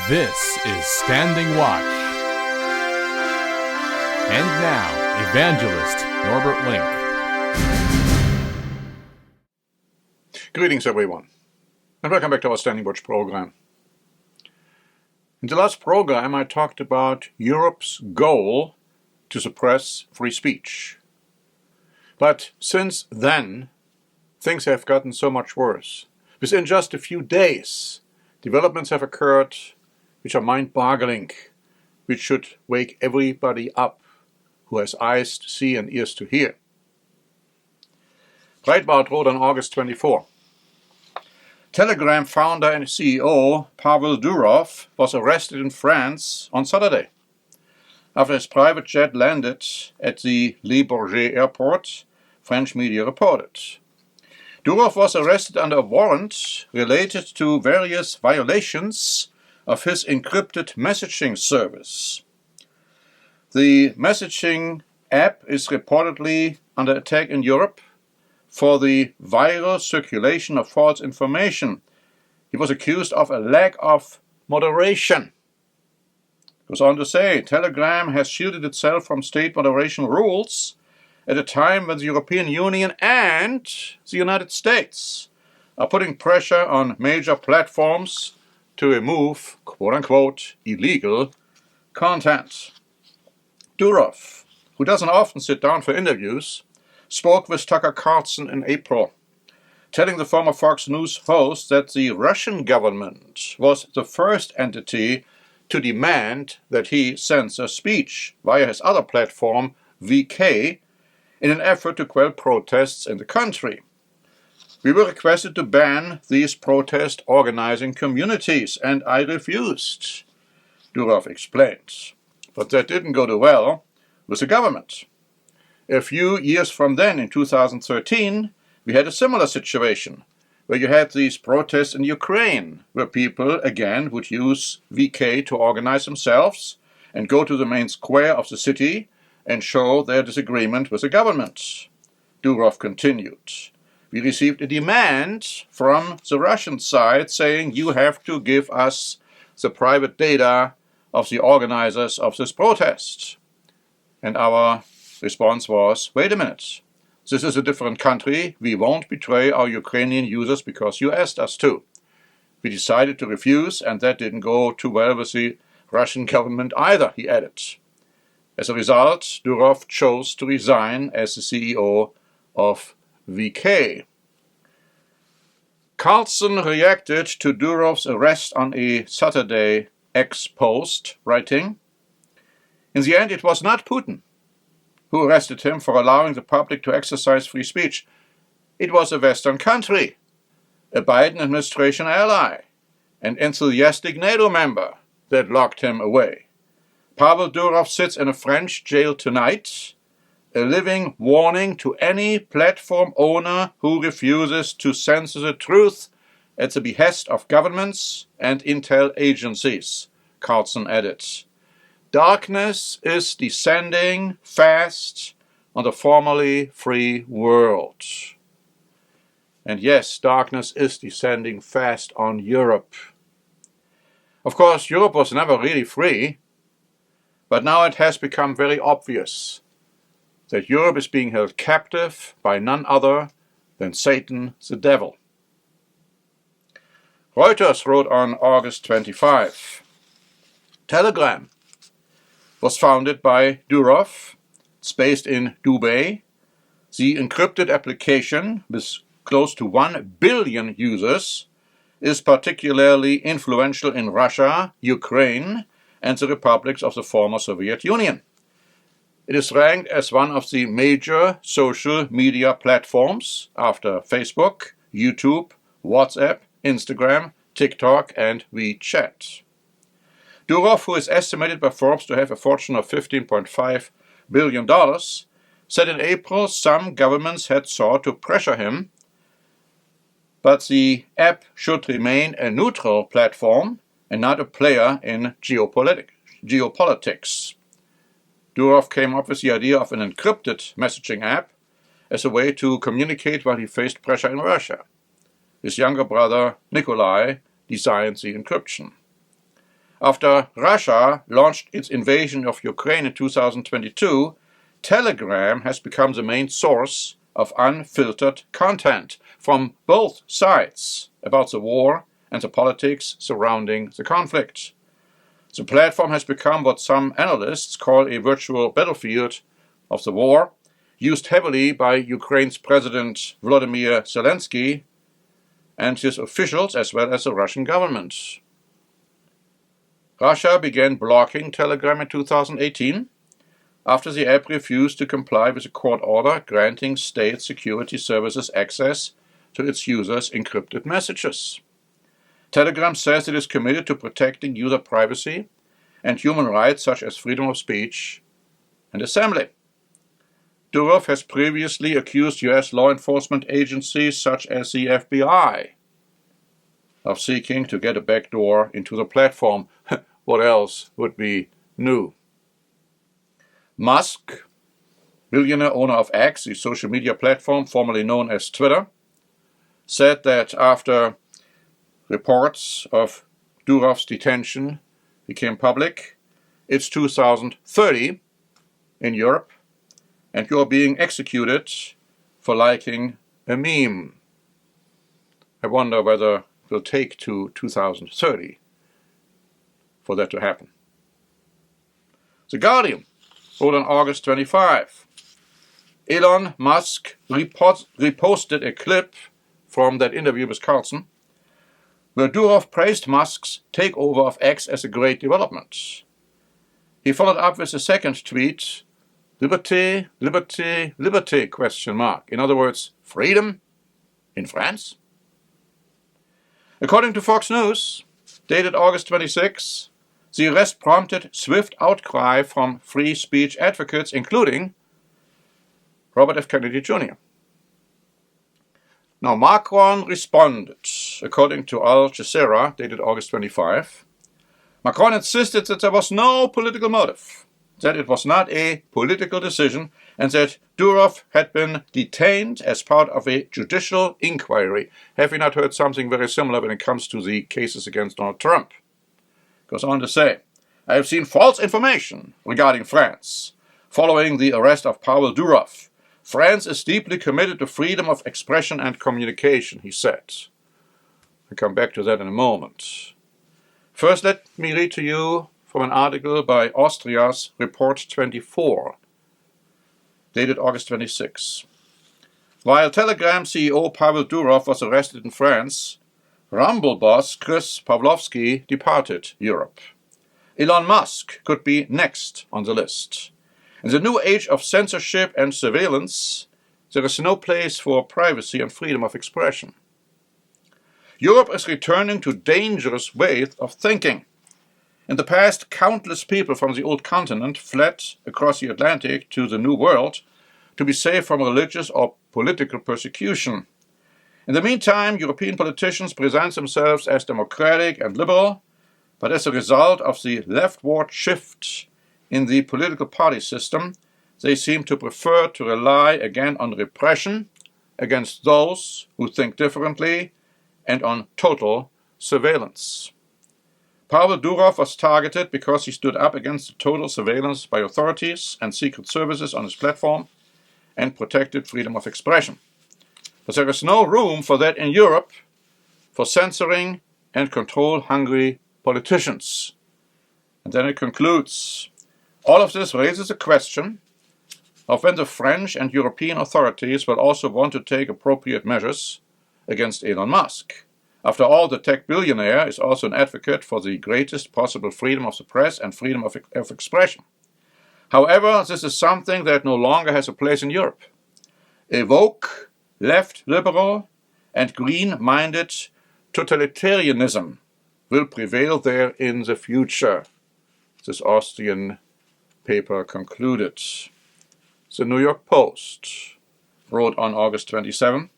This is Standing Watch. And now, Evangelist Norbert Link. Greetings, everyone, and welcome back to our Standing Watch program. In the last program, I talked about Europe's goal to suppress free speech. But since then, things have gotten so much worse. Within just a few days, developments have occurred which are mind-boggling, which should wake everybody up who has eyes to see and ears to hear. Breitbart wrote on August 24, Telegram founder and CEO Pavel Durov was arrested in France on Saturday after his private jet landed at the Le Bourget airport, French media reported. Durov was arrested under a warrant related to various violations of his encrypted messaging service. The messaging app is reportedly under attack in Europe for the viral circulation of false information. He was accused of a lack of moderation. It goes on to say, Telegram has shielded itself from state moderation rules at a time when the European Union and the United States are putting pressure on major platforms to remove, quote-unquote, illegal content. Durov, who doesn't often sit down for interviews, spoke with Tucker Carlson in April, telling the former Fox News host that the Russian government was the first entity to demand that he censor speech via his other platform, VK, in an effort to quell protests in the country. We were requested to ban these protest organizing communities, and I refused, Durov explained. But that didn't go too well with the government. A few years from then, in 2013, we had a similar situation, where you had these protests in Ukraine, where people, again, would use VK to organize themselves and go to the main square of the city and show their disagreement with the government. Durov continued. We received a demand from the Russian side saying you have to give us the private data of the organizers of this protest. And our response was, wait a minute, this is a different country. We won't betray our Ukrainian users because you asked us to. We decided to refuse, and that didn't go too well with the Russian government either, he added. As a result, Durov chose to resign as the CEO of VK. Carlson reacted to Durov's arrest on a Saturday X post, writing, in the end, it was not Putin who arrested him for allowing the public to exercise free speech. It was a Western country, a Biden administration ally, an enthusiastic NATO member that locked him away. Pavel Durov sits in a French jail tonight, a living warning to any platform owner who refuses to censor the truth at the behest of governments and intel agencies, Carlson added. Darkness is descending fast on the formerly free world. And yes, darkness is descending fast on Europe. Of course, Europe was never really free, but now it has become very obvious that Europe is being held captive by none other than Satan, the devil. Reuters wrote on August 25, Telegram was founded by Durov. It's based in Dubai. The encrypted application, with close to 1 billion users, is particularly influential in Russia, Ukraine, and the republics of the former Soviet Union. It is ranked as one of the major social media platforms after Facebook, YouTube, WhatsApp, Instagram, TikTok, and WeChat. Durov, who is estimated by Forbes to have a fortune of $15.5 billion, said in April some governments had sought to pressure him, but the app should remain a neutral platform and not a player in geopolitics. Durov came up with the idea of an encrypted messaging app as a way to communicate while he faced pressure in Russia. His younger brother, Nikolai, designed the encryption. After Russia launched its invasion of Ukraine in 2022, Telegram has become the main source of unfiltered content from both sides about the war and the politics surrounding the conflict. The platform has become what some analysts call a virtual battlefield of the war, used heavily by Ukraine's President Volodymyr Zelensky and his officials as well as the Russian government. Russia began blocking Telegram in 2018 after the app refused to comply with a court order granting state security services access to its users' encrypted messages. Telegram says it is committed to protecting user privacy and human rights such as freedom of speech and assembly. Durov has previously accused US law enforcement agencies such as the FBI of seeking to get a backdoor into the platform. What else would be new? Musk, billionaire owner of X, the social media platform formerly known as Twitter, said that after reports of Durov's detention became public, it's 2030 in Europe, and you're being executed for liking a meme. I wonder whether it will take to 2030 for that to happen. The Guardian wrote on August 25, Elon Musk reposted a clip from that interview with Carlson, where Durov praised Musk's takeover of X as a great development. He followed up with a second tweet, liberté, liberté, liberté, question mark. In other words, freedom in France? According to Fox News, dated August 26, the arrest prompted swift outcry from free speech advocates, including Robert F. Kennedy Jr. Now, Macron responded. According to Al Jazeera, dated August 25, Macron insisted that there was no political motive, that it was not a political decision, and that Durov had been detained as part of a judicial inquiry. Have you not heard something very similar when it comes to the cases against Donald Trump? Goes on to say, I have seen false information regarding France following the arrest of Pavel Durov. France is deeply committed to freedom of expression and communication, he said. I'll come back to that in a moment. First, let me read to you from an article by Austria's Report 24, dated August 26. While Telegram CEO Pavel Durov was arrested in France, Rumble boss Chris Pavlovsky departed Europe. Elon Musk could be next on the list. In the new age of censorship and surveillance, there is no place for privacy and freedom of expression. Europe is returning to dangerous ways of thinking. In the past, countless people from the old continent fled across the Atlantic to the New World to be safe from religious or political persecution. In the meantime, European politicians present themselves as democratic and liberal, but as a result of the leftward shift in the political party system, they seem to prefer to rely again on repression against those who think differently and on total surveillance. Pavel Durov was targeted because he stood up against the total surveillance by authorities and secret services on his platform and protected freedom of expression. But there is no room for that in Europe, for censoring and control-hungry politicians. And then it concludes, all of this raises a question of when the French and European authorities will also want to take appropriate measures against Elon Musk. After all, the tech billionaire is also an advocate for the greatest possible freedom of the press and freedom of expression. However, this is something that no longer has a place in Europe. A woke, left liberal, and green-minded totalitarianism will prevail there in the future, this Austrian paper concluded. The New York Post wrote on August 27,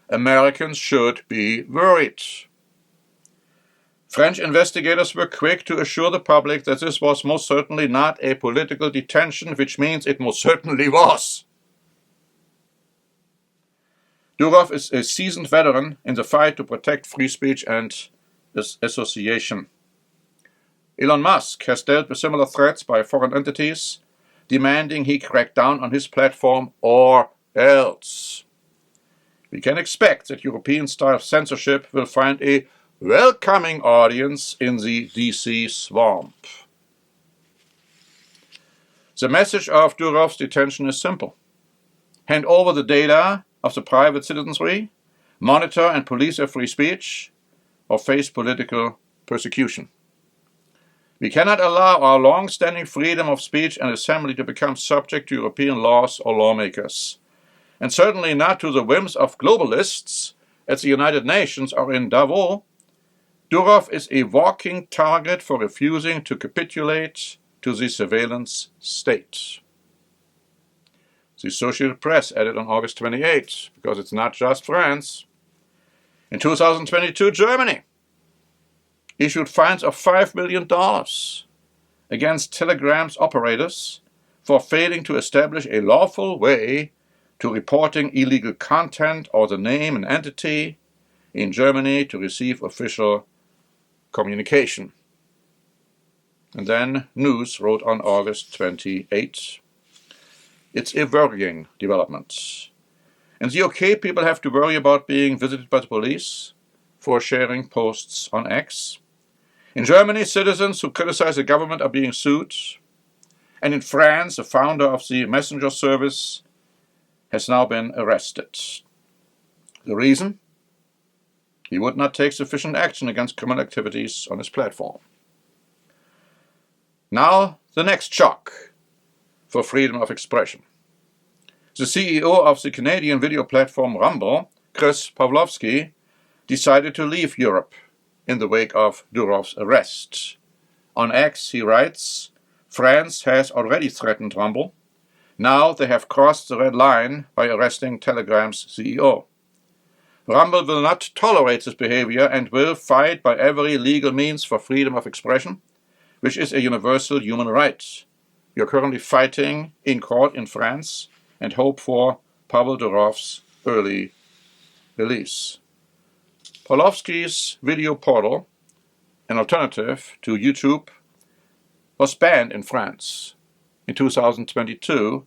Americans should be worried. French investigators were quick to assure the public that this was most certainly not a political detention, which means it most certainly was. Durov is a seasoned veteran in the fight to protect free speech and association. Elon Musk has dealt with similar threats by foreign entities, demanding he crack down on his platform or else. We can expect that European-style censorship will find a welcoming audience in the DC swamp. The message of Durov's detention is simple. Hand over the data of the private citizenry, monitor and police their free speech, or face political persecution. We cannot allow our long-standing freedom of speech and assembly to become subject to European laws or lawmakers, and certainly not to the whims of globalists at the United Nations or in Davos. Durov is a walking target for refusing to capitulate to the surveillance state. The Associated Press added on August 28, because it's not just France. In 2022, Germany issued fines of $5 million against Telegram's operators for failing to establish a lawful way to reporting illegal content or the name and entity in Germany to receive official communication. And then News wrote on August 28, it's a worrying development. In the UK, people have to worry about being visited by the police for sharing posts on X. In Germany, citizens who criticize the government are being sued. And in France, the founder of the messenger service has now been arrested. The reason? He would not take sufficient action against criminal activities on his platform. Now, the next shock for freedom of expression. The CEO of the Canadian video platform Rumble, Chris Pavlovski, decided to leave Europe in the wake of Durov's arrest. On X, he writes, France has already threatened Rumble. Now they have crossed the red line by arresting Telegram's CEO. Rumble will not tolerate this behavior and will fight by every legal means for freedom of expression, which is a universal human right. We are currently fighting in court in France and hope for Pavel Durov's early release. Pavlovski's video portal, an alternative to YouTube, was banned in France in 2022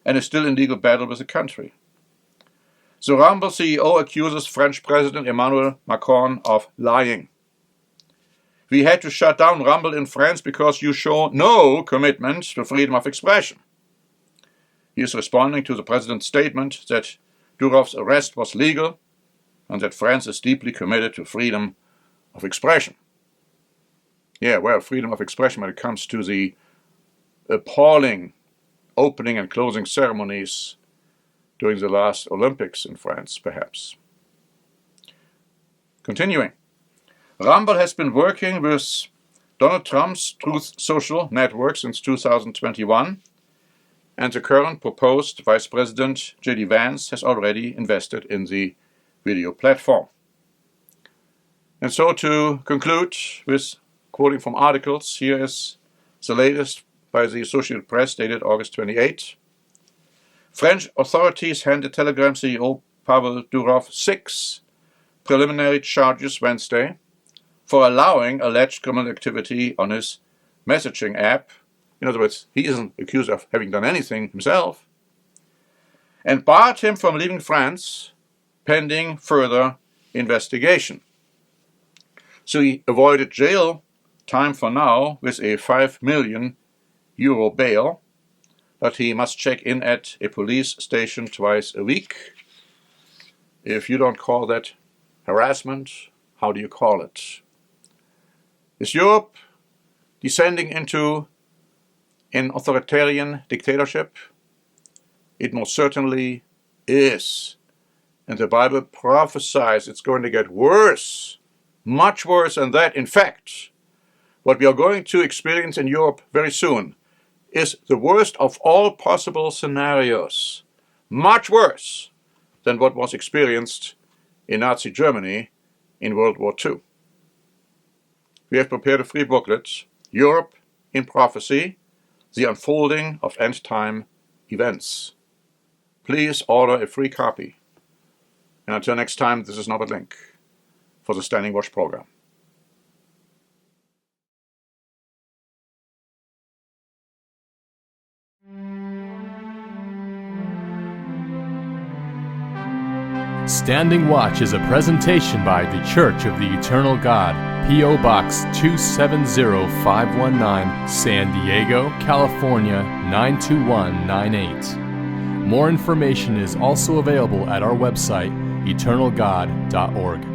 and is still in legal battle with the country. The Rumble CEO accuses French President Emmanuel Macron of lying. We had to shut down Rumble in France because you show no commitment to freedom of expression. He is responding to the president's statement that Durov's arrest was legal and that France is deeply committed to freedom of expression. Yeah, well, freedom of expression when it comes to the appalling opening and closing ceremonies during the last Olympics in France, perhaps. Continuing. Rumble has been working with Donald Trump's Truth Social network since 2021, and the current proposed Vice President J.D. Vance has already invested in the video platform. And so to conclude with quoting from articles, here is the latest by the Associated Press dated August 28. French authorities handed Telegram CEO Pavel Durov 6 preliminary charges Wednesday for allowing alleged criminal activity on his messaging app. In other words, he isn't accused of having done anything himself, and barred him from leaving France pending further investigation. So he avoided jail time for now with a €5 million bail, but he must check in at a police station twice a week. If you don't call that harassment, how do you call it? Is Europe descending into an authoritarian dictatorship? It most certainly is. And the Bible prophesies it's going to get worse, much worse than that. In fact, what we are going to experience in Europe very soon is the worst of all possible scenarios, much worse than what was experienced in Nazi Germany in World War II. We have prepared a free booklet, Europe in Prophecy, the unfolding of end-time events. Please order a free copy. And until next time, this is Norbert Link for the Standing Watch program. Standing Watch is a presentation by The Church of the Eternal God, P.O. Box 270519, San Diego, California 92198. More information is also available at our website, eternalgod.org.